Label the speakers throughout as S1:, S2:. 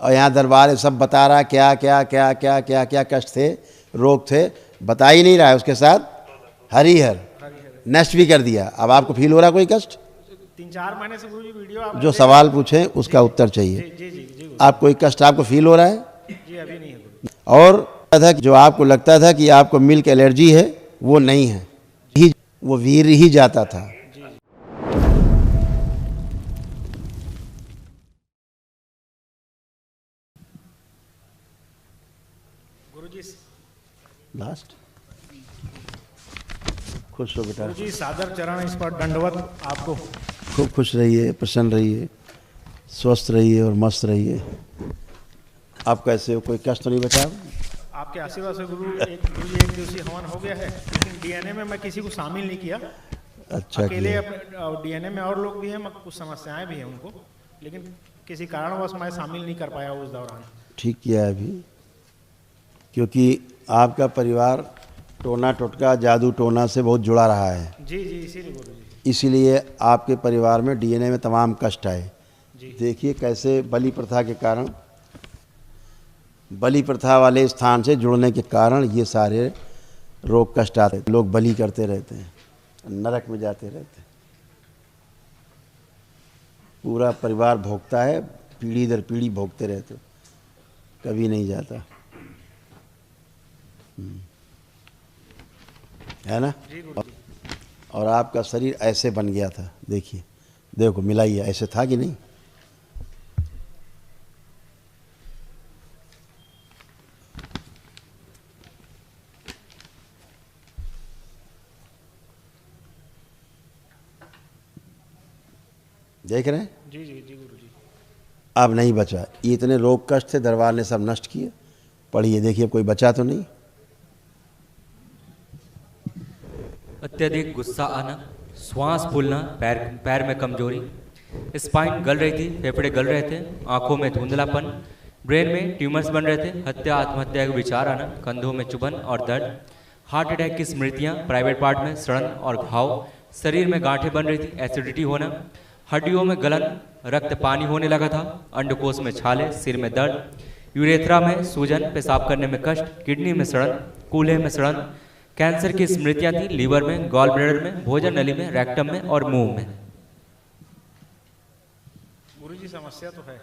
S1: और यहाँ दरबार सब बता रहा क्या क्या क्या क्या क्या क्या कष्ट थे, रोग थे, बता ही नहीं रहा है। उसके साथ हरिहर नष्ट भी कर दिया। अब आपको फील हो रहा कोई कष्ट?
S2: 3-4 महीने से गुरुजी वीडियो आप
S1: जो सवाल पूछे उसका उत्तर चाहिए।
S2: जी जी जी
S1: आप कोई कष्ट आपको फील हो रहा है?
S2: जी अभी नहीं है गुरुजी।
S1: और था जो आपको लगता था कि आपको मिल्क एलर्जी है, वो नहीं है, वो वीर ही जाता था।
S2: गुरुजी
S1: लास्ट खुश हो बेटा,
S2: गुरुजी सादर चरण इस पर दंडवत आपको।
S1: खूब खुश रहिए, प्रसन्न रहिए, स्वस्थ रहिए और मस्त रहिए। आप कैसे हो? कोई कष्ट तो नहीं बचा?
S2: आपके आशीर्वाद से गुरुजी एक दिवसीय हवन हो गया है, लेकिन डीएनए में मैं किसी को शामिल नहीं किया।
S1: अच्छा
S2: अकेले
S1: किया।
S2: अपने डीएनए में और लोग भी हैं, कुछ समस्याएं भी हैं उनको, लेकिन किसी कारणवश मैं शामिल नहीं कर पाया उस दौरान।
S1: ठीक किया है अभी, क्योंकि आपका परिवार टोना टोटका जादू टोना से बहुत जुड़ा रहा है।
S2: जी जी इसीलिए गुरुजी।
S1: इसीलिए आपके परिवार में डीएनए में तमाम कष्ट आए।
S2: जी
S1: देखिए कैसे बलि प्रथा के कारण, बलि प्रथा वाले स्थान से जुड़ने के कारण ये सारे रोग कष्ट आते। लोग बलि करते रहते हैं, नरक में जाते रहते हैं। पूरा परिवार भोगता है, पीढ़ी दर पीढ़ी भोगते रहते, कभी नहीं जाता। है ना?
S2: जी गुरुजी।
S1: और आपका शरीर ऐसे बन गया था, देखिए, देखो मिलाइए, ऐसे था कि नहीं? देख रहे हैं?
S2: जी जी जी गुरुजी।
S1: अब नहीं बचा। ये इतने रोग कष्ट थे, दरबार ने सब नष्ट किए। पढ़िए, देखिए कोई बचा तो नहीं।
S3: अत्यधिक गुस्सा आना, श्वास फूलना, पैर में कमजोरी, स्पाइन गल रही थी, फेफड़े गल रहे थे, आंखों में धुंधलापन, ब्रेन में ट्यूमर्स बन रहे थे, हत्या आत्महत्या का विचार आना, कंधों में चुभन और दर्द, हार्ट अटैक की स्मृतियां, प्राइवेट पार्ट में सड़न और घाव, शरीर में गांठें बन रही थी, एसिडिटी होना, हड्डियों में गलन, रक्त पानी होने लगा था, अंडकोश में छाले, सिर में दर्द, यूरेथ्रा में सूजन, पेशाब करने में कष्ट, किडनी में सड़न, कूल्हे में सड़न, कैंसर की स्मृतियां थी, लीवर में, गॉल ब्लैडर में, भोजन नली में, रेक्टम में और मुंह में।
S2: गुरुजी समस्या तो है।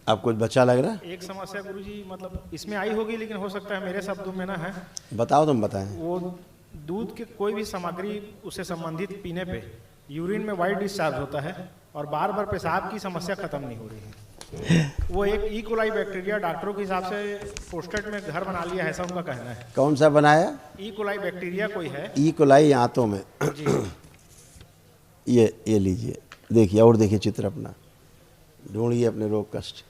S1: अब कुछ बचा लग रहा?
S2: एक समस्या गुरुजी मतलब इसमें आई होगी, लेकिन हो सकता है मेरे शब्दों में ना है।
S1: बताओ, तुम बताएं।
S2: वो दूध के कोई भी सामग्री उससे संबंधित पीने पे यूरिन में वाइट डिस्चार्ज होता है और बार बार पेशाब की समस्या खत्म नहीं हो रही है। वो एक ई कोलाई बैक्टीरिया डॉक्टरों के हिसाब से प्रोस्टेट में घर बना लिया है, ऐसा उनका कहना है।
S1: कौन सा बनाया?
S2: ई कोलाई बैक्टीरिया कोई है।
S1: ई कोलाई आंतों में।
S2: जी
S1: ये लीजिए, देखिए, और देखिए चित्र अपना, ढूंढिए अपने रोग कष्ट।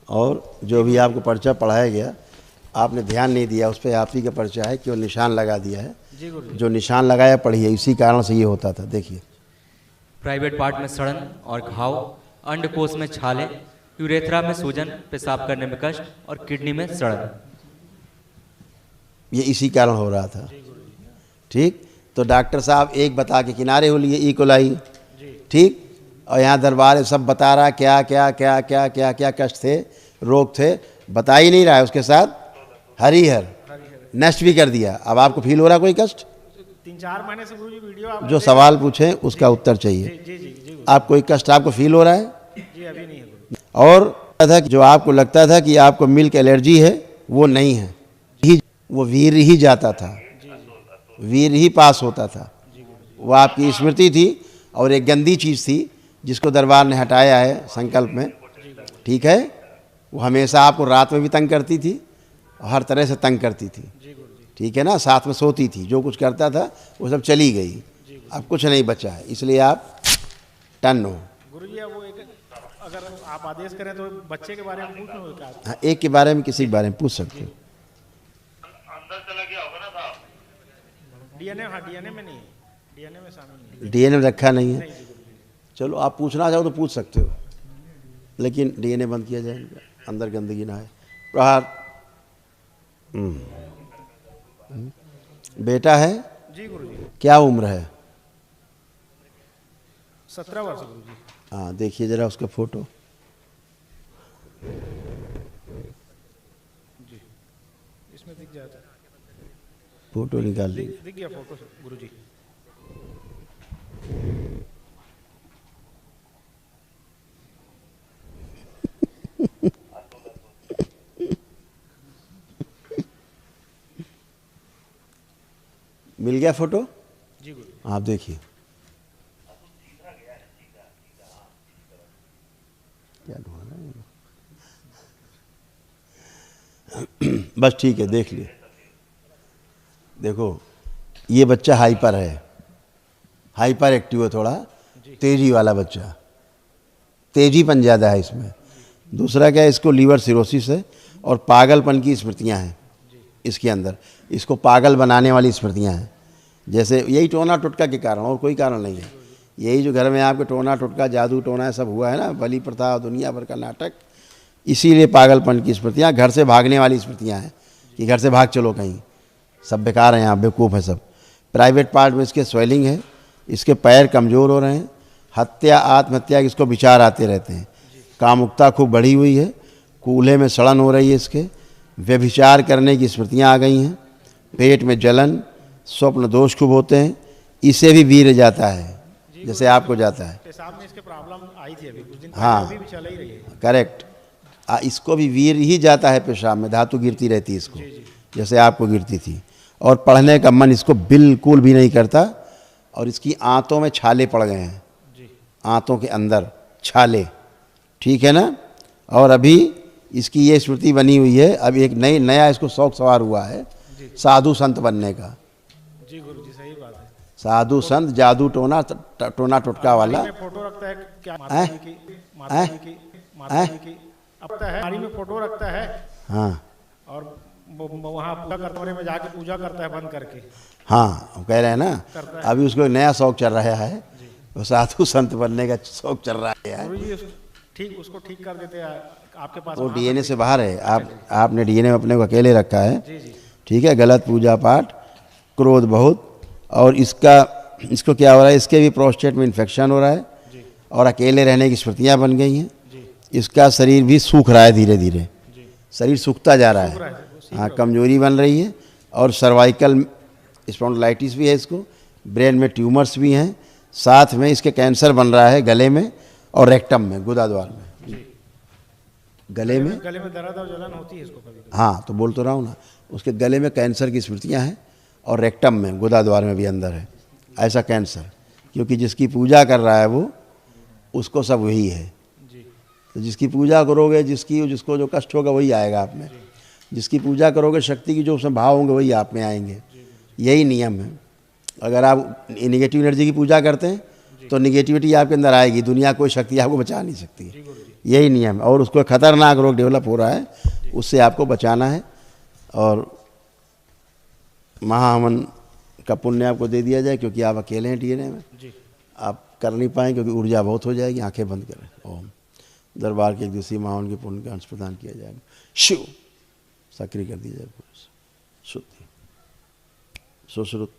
S1: और जो भी आपको पर्चा पढ़ाया गया, आपने ध्यान नहीं दिया उस पर। आप ही का पर्चा है, क्यों निशान लगा दिया है।
S2: जी गुरुजी।
S1: जो निशान लगाया पढ़िए, इसी कारण से ये होता था। देखिए,
S3: प्राइवेट पार्ट में सड़न और घाव, अंडकोश में छाले, यूरेथ्रा में सूजन, पेशाब करने में कष्ट और किडनी में सड़न।
S1: ये इसी कारण हो रहा था। ठीक, तो डॉक्टर साहब एक बता के किनारे हो लिए, ई कोलाई। ठीक, और यहाँ दरबार सब बता रहा क्या क्या क्या क्या क्या क्या कष्ट थे, रोग थे, बता ही नहीं रहा है। उसके साथ हरिहर नष्ट भी कर दिया। अब आपको फील हो रहा कोई कष्ट?
S2: 3-4 महीने से गुरुजी वीडियो आप
S1: जो सवाल पूछे उसका उत्तर चाहिए।
S2: जी जी जी
S1: आप कोई कष्ट आपको फील हो रहा है?
S2: जी अभी नहीं है गुरुजी।
S1: और था जो आपको लगता था कि आपको मिल्क एलर्जी है, वो नहीं है, वो वीर ही जाता था, वीर ही पास होता था। वो आपकी स्मृति थी और एक गंदी चीज़ थी जिसको दरबार ने हटाया है संकल्प में। ठीक है, वो हमेशा आपको रात में भी तंग करती थी और हर तरह से तंग करती थी। ठीक है ना, साथ में सोती थी, जो कुछ करता था वो सब चली गई। अब कुछ नहीं बचा है, इसलिए आप टन हो।
S2: गुरुजी वो एक अगर आप आदेश करें तो बच्चे के बारे में पूछ लो क्या?
S1: हाँ, एक के बारे में, किसी के बारे में पूछ सकते हो।
S2: डीएनए, हाँ डीएनए में नहीं है, डीएनए में शामिल नहीं
S1: डीएनए में रखा नहीं है।
S2: है।
S1: चलो, आप पूछना चाहो तो पूछ सकते हो, लेकिन डीएनए बंद किया जाएगा, अंदर गंदगी ना है। प्रहार। बेटा है?
S2: जी गुरुजी।
S1: क्या उम्र है?
S2: 17 वर्ष गुरुजी।
S1: हाँ, देखिए जरा उसका फोटो।
S2: जी, इसमें दिख जाता है।
S1: फोटो निकाल लीजिए।
S2: दिख गया फोटो गुरुजी।
S1: मिल गया फोटो?
S2: जी गुरुजी।
S1: आप देखिए। क्या ढूंढ रहे हैं? बस ठीक है, देख लिए। देखो, ये बच्चा हाइपर है, हाइपर एक्टिव है, थोड़ा तेजी वाला बच्चा, तेजीपन ज़्यादा है इसमें। दूसरा क्या है, इसको लीवर सिरोसिस है और पागलपन की स्मृतियां हैं इसके अंदर। इसको पागल बनाने वाली स्मृतियां हैं, जैसे यही टोना टोटका के कारण, और कोई कारण नहीं है। यही जो घर में आपके टोना टोटका, जादू टोना सब हुआ है ना, बलि प्रथा, दुनिया भर का नाटक, इसीलिए पागलपन की स्मृतियाँ, घर से भागने वाली स्मृतियाँ हैं कि घर से भाग चलो कहीं, सब बेकार हैं यहाँ, बेवकूफ़ है सब। प्राइवेट पार्ट में इसके स्वेलिंग है, इसके पैर कमज़ोर हो रहे हैं, हत्या आत्महत्या के इसको विचार आते रहते हैं, कामुकता खूब बढ़ी हुई है, कूल्हे में सड़न हो रही है इसके, व्यभिचार करने की स्मृतियाँ आ गई हैं, पेट में जलन, स्वप्न दोष खूब होते हैं, इसे भी वीर जाता है जैसे आपको जाता है।
S2: पेशाब में इसके प्रॉब्लम आई थी अभी कुछ दिन,
S1: हाँ,
S2: अभी भी चल ही रही है।
S1: करेक्ट। इसको भी वीर ही जाता है, पेशाब में धातु गिरती रहती है इसको, जैसे आपको गिरती थी। और पढ़ने का मन इसको बिल्कुल भी नहीं करता, और इसकी आंतों में छाले पड़ गए हैं, आंतों के अंदर छाले, ठीक है ना। और अभी इसकी ये स्मृति बनी हुई है, अब एक नया इसको शौक सवार हुआ है साधु संत बनने का।
S2: जी गुरुजी, सही बात है।
S1: साधु संत, जादू टोना टोटका वाला।
S2: में फोटो रखता है क्या? माता जी की, माता जी की, माता जी की अब है, हमारी में फोटो रखता है।
S1: हाँ,
S2: और वहाँ पूजा करतोरे में जाके पूजा करता है बंद करके।
S1: हाँ, वो कह रहे हैं ना, अभी उसको एक नया शौक चल रहा है, वो साधु संत बनने का शौक चल रहा है।
S2: गुरुजी ठीक, उसको ठीक कर देते हैं आपके पास।
S1: वो डीएनए से बाहर है, आपने डीएनए में अपने को अकेले रखा है।
S2: जी जी,
S1: ठीक है, गलत पूजा पाठ, क्रोध बहुत, और इसको क्या हो रहा है, इसके भी प्रोस्टेट में इन्फेक्शन हो रहा है, और अकेले रहने की स्मृतियाँ बन गई हैं। इसका शरीर भी सूख रहा है, धीरे धीरे शरीर सूखता जा रहा है। हाँ, कमजोरी बन रही है, और सर्वाइकल स्पॉन्डिलाइटिस भी है इसको, ब्रेन में ट्यूमर्स भी हैं, साथ में इसके कैंसर बन रहा है गले में और रेक्टम में, गुदाद्वार में। गले में
S2: दर्द और जलन होती है इसको कभी।
S1: हाँ, तो बोल तो रहा हूँ ना, उसके गले में कैंसर की स्मृतियाँ हैं, और रेक्टम में, गुदाद्वार में भी अंदर है ऐसा कैंसर, क्योंकि जिसकी पूजा कर रहा है वो, उसको सब वही है। तो जिसकी पूजा करोगे, जिसको जो कष्ट होगा वही आएगा आप में, जिसकी पूजा करोगे, शक्ति की जो उसमें भाव होंगे वही आप में आएंगे। यही नियम है। अगर आप निगेटिव एनर्जी की पूजा करते हैं तो निगेटिविटी आपके अंदर आएगी, दुनिया कोई शक्ति आपको बचा नहीं सकती। यही नियम है, और उसको खतरनाक रोग डेवलप हो रहा है, उससे आपको बचाना है। और महाहवन का पुण्य आपको दे दिया जाए, क्योंकि आप अकेले हैं डीएनए में, आप कर नहीं पाएँ, क्योंकि ऊर्जा बहुत हो जाएगी। आंखें बंद करें, ओम। दरबार के एक दिवसीय महाहवन के पुण्य का अंश प्रदान किया जाएगा। शिव सक्रिय कर दी जाए, शुद्धि सुश्रुत,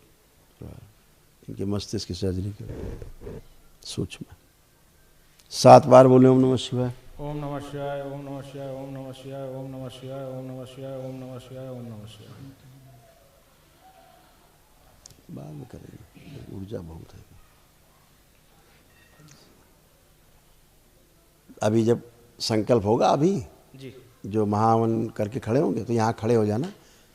S1: इनके मस्तिष्क की सर्जरी कर, सूक्ष्म 7 बार बोले ओम नमः शिवाय।
S2: ओम नमः शिवाय, ओम नमः शिवाय, ओम नमः शिवाय, ओम नमः शिवाय, ओम नमः शिवाय, ओम नमः शिवाय, ओम नमः शिवाय।
S1: बाद में करेंगे, ऊर्जा बहुत है। अभी जब संकल्प होगा, अभी
S2: जी
S1: जो महावन करके खड़े होंगे, तो यहाँ खड़े हो जाना,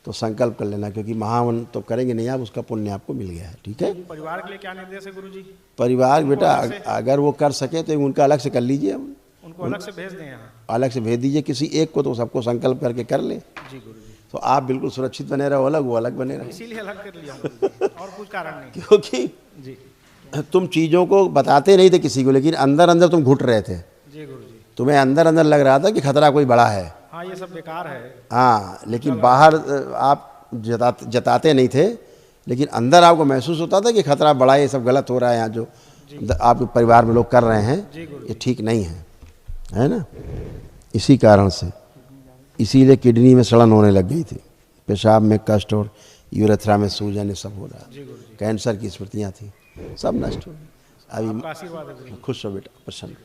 S1: तो संकल्प कर लेना, क्योंकि महावन तो करेंगे नहीं आप, उसका पुण्य आपको मिल गया है। ठीक है।
S2: परिवार के लिए क्या निर्देश है गुरुजी?
S1: परिवार बेटा, अगर वो कर सके तो उनका अलग से कर लीजिए,
S2: उनको अलग से भेज दें यहाँ,
S1: अलग से भेज दीजिए किसी एक को, तो सबको संकल्प करके कर ले।
S2: जी गुरुजी।
S1: तो आप बिल्कुल सुरक्षित बने रहो, अलग वो अलग बने रहो।
S2: इसीलिए अलग कर लिया गुरुजी, और कुछ कारण नहीं।
S1: क्योंकि
S2: जी,
S1: तुम चीज़ों को बताते नहीं थे किसी को, लेकिन अंदर अंदर तुम घुट रहे थे।
S2: जी गुरुजी।
S1: तुम्हें अंदर अंदर लग रहा था कि खतरा कोई बड़ा है।
S2: हाँ, ये सब बेकार है।
S1: हाँ, लेकिन बाहर आप जताते नहीं थे, लेकिन अंदर आपको महसूस होता था कि खतरा बड़ा है, ये सब गलत हो रहा है यहाँ जो आपके परिवार में लोग कर रहे हैं, ये ठीक नहीं है ना। इसी कारण से, इसीलिए किडनी में सड़न होने लग गई थी, पेशाब में कष्ट, और यूरेथ्रा में सूजन ये सब हो रहा
S2: जी गुरु जी,
S1: कैंसर की स्मृतियाँ थी, सब नष्ट हो गई। अभी
S2: आपका आशीर्वाद है गुरु जी।
S1: खुश हो बेटा, प्रसन्न।